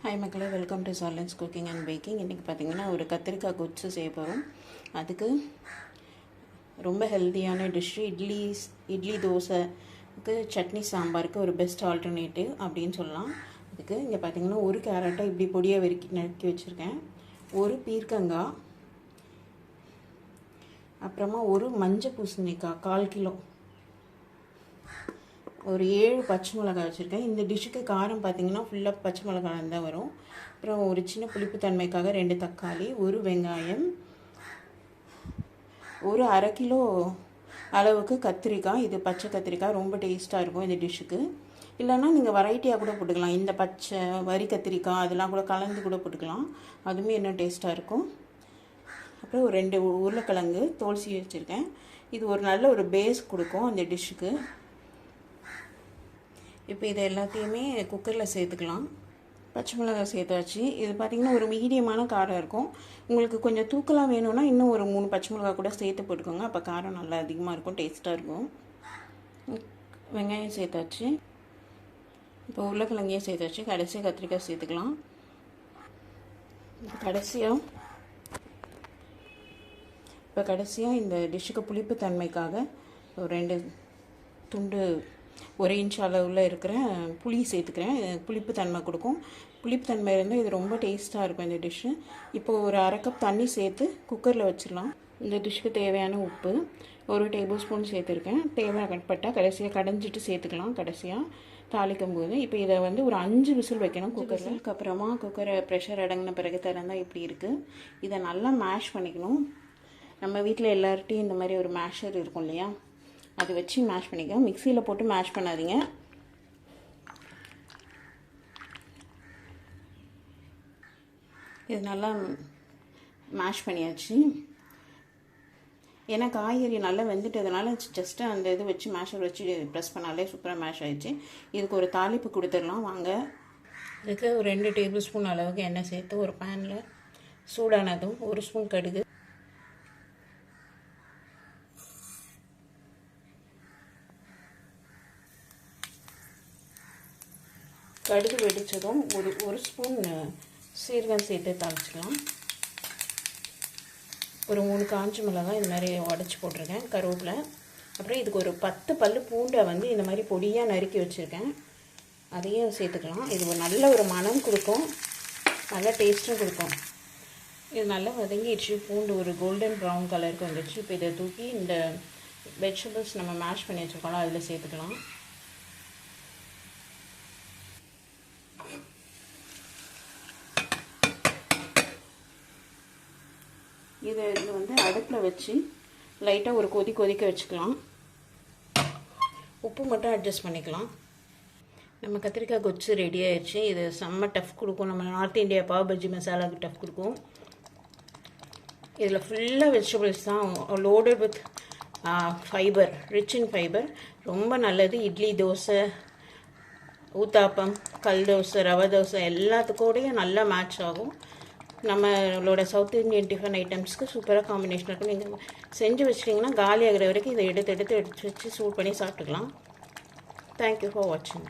Hi மக்களே, welcome to சாலன்ஸ் cooking and baking. இன்றைக்கி பார்த்திங்கன்னா ஒரு கத்திரிக்காய் கொச்சு செய்ய போகிறோம். அதுக்கு ரொம்ப ஹெல்த்தியான டிஷ்ஷு இட்லி தோசைக்கு சட்னி சாம்பாருக்கு ஒரு பெஸ்ட் ஆல்டர்னேட்டிவ் அப்படின்னு சொல்லலாம். அதுக்கு இங்கே பார்த்திங்கன்னா ஒரு கேரட்டை இப்படி பொடியாக நறுக்கி வச்சுருக்கேன், ஒரு பீர்க்கங்காய், அப்புறமா ஒரு மஞ்சள் பூசணிக்காய் 1/4 கிலோ, ஒரு 7 பச்சை மிளகாய் வச்சுருக்கேன். இந்த டிஷ்ஷுக்கு காரம் பார்த்திங்கன்னா ஃபுல்லாக பச்சை மிளகாய் தான் வரும். அப்புறம் ஒரு சின்ன புளிப்பு தன்மைக்காக 2 தக்காளி, ஒரு வெங்காயம், ஒரு 1/2 கிலோ அளவுக்கு கத்திரிக்காய். இது பச்சை கத்திரிக்காய் ரொம்ப டேஸ்ட்டாக இருக்கும் இந்த டிஷ்ஷுக்கு. இல்லைன்னா நீங்கள் வெரைட்டியாக கூட போட்டுக்கலாம். இந்த பச்சை வரி கத்திரிக்காய் அதெல்லாம் கூட கலந்து கூட போட்டுக்கலாம், அதுவுமே இன்னும் டேஸ்ட்டாக இருக்கும். அப்புறம் ஒரு 2 உருளைக்கிழங்கு தோல் சீவி வச்சுருக்கேன். இது ஒரு நல்ல ஒரு பேஸ் கொடுக்கும் அந்த டிஷ்ஷுக்கு. இப்போ இதை எல்லாத்தையுமே குக்கரில் சேர்த்துக்கலாம். பச்சை மிளகாய் சேர்த்தாச்சு. இது பார்த்திங்கன்னா ஒரு மீடியமான காரம் இருக்கும். உங்களுக்கு கொஞ்சம் தூக்கலாக வேணும்னா இன்னும் ஒரு 3 பச்சை மிளகாய் கூட சேர்த்து போட்டுக்கோங்க, அப்போ காரம் நல்லா அதிகமாக இருக்கும், டேஸ்ட்டாக இருக்கும். வெங்காயம் சேர்த்தாச்சு. இப்போ உருளைக்கிழங்கையும் சேர்த்தாச்சு. கடைசியாக கத்திரிக்காய் சேர்த்துக்கலாம். கடைசியாக இந்த டிஷ்ஷுக்கு புளிப்பு தன்மைக்காக ஒரு 2 துண்டு 1 இன்ச் அளவில் இருக்கிற புளி சேர்த்துக்கிறேன். புளிப்பு தன்மை கொடுக்கும். புளிப்பு தன்மை இருந்தால் இது ரொம்ப டேஸ்ட்டாக இருக்கும் இந்த டிஷ்ஷு. இப்போ ஒரு 1/2 கப் தண்ணி சேர்த்து குக்கரில் வச்சிடலாம். இந்த டிஷ்ஷுக்கு தேவையான உப்பு 1 டேபிள் ஸ்பூன் சேர்த்துருக்கேன். தேவைப்பட்டால் கடைசியாக கடைஞ்சிட்டு சேர்த்துக்கலாம், கடைசியாக தாளிக்கும் போது. இப்போ இதை ஒரு 5 விசில் வைக்கணும் குக்கரில். அதுக்கப்புறமா குக்கரை ப்ரெஷர் அடங்கின பிறகு திறந்தால் இப்படி இருக்குது. இதை நல்லா மேஷ் பண்ணிக்கணும். நம்ம வீட்டில் எல்லார்ட்டையும் இந்த மாதிரி ஒரு மேஷர் இருக்கும் இல்லையா, அதை வச்சு மேஷ் பண்ணிக்க. மிக்சியில் போட்டு மேஷ் பண்ணாதீங்க. இது நல்லா மேஷ் பண்ணியாச்சு. ஏன்னா காய்கறி நல்லா வெந்துட்டதுனால ஜஸ்ட்டு அந்த இது வச்சு மேஷர் வச்சு ப்ரெஸ் பண்ணாலே சூப்பராக மேஷ் ஆகிடுச்சு. இதுக்கு ஒரு தாளிப்பு கொடுத்துடலாம் வாங்க. இதுக்கு ஒரு 2 டேபிள் ஸ்பூன் அளவுக்கு எண்ணெய் சேர்த்து ஒரு பேனில் சூடானதும் 1 ஸ்பூன் கடுகு, கடுகு வெடித்ததும் ஒரு ஸ்பூன் சீரகம் சேர்த்து தாளிச்சிக்கலாம். ஒரு 3 காஞ்ச மிளகாய் இந்த மாதிரி உடச்சி போட்டிருக்கேன், கருவேப்பிலை. அப்புறம் இதுக்கு ஒரு 10 பல் பூண்டை இந்த மாதிரி பொடியாக நறுக்கி வச்சுருக்கேன், அதையும் சேர்த்துக்கலாம். இது நல்ல ஒரு மனம் கொடுக்கும், நல்ல டேஸ்ட்டும் கொடுக்கும். இது நல்லா வதங்கிடுச்சு. பூண்டு ஒரு கோல்டன் ப்ரௌன் கலருக்கு வந்துடுச்சு. இப்போ இதை தூக்கி இந்த வெஜிடபிள்ஸ் நம்ம மேஷ் பண்ணி வச்சுருக்கோம் அதில் சேர்த்துக்கலாம். இதை அடுப்பில் வச்சு லைட்டாக ஒரு கொதிக்க வச்சுக்கலாம். உப்பு மட்டும் அட்ஜஸ்ட் பண்ணிக்கலாம். நம்ம கத்திரிக்காய் கொச்சு ரெடி ஆயிடுச்சு. இது செம்ம டஃப் கொடுக்கும். நம்ம நார்த் இந்தியா பாவ் பஜ்ஜி மசாலாவுக்கு டஃப் கொடுக்கும். இதில் ஃபுல்லாக வெஜிடபிள்ஸ் தான், loaded with fibre, rich in fibre. ரொம்ப நல்லது. இட்லி, தோசை, ஊத்தாப்பம், கல் தோசை, ரவை தோசை எல்லாத்துக்கூடையும் நல்லா மேட்ச் ஆகும். நம்மளோட சவுத் இந்தியன் டிஃபன் ஐட்டம்ஸ்க்கு சூப்பராக காம்பினேஷன் இருக்கும். நீங்கள் செஞ்சு வச்சிட்டிங்கன்னா காலி ஆகிற வரைக்கும் இதை எடுத்து வச்சு சூட் பண்ணி சாப்பிட்டுக்கலாம். தேங்க்யூ ஃபார் வாட்சிங்.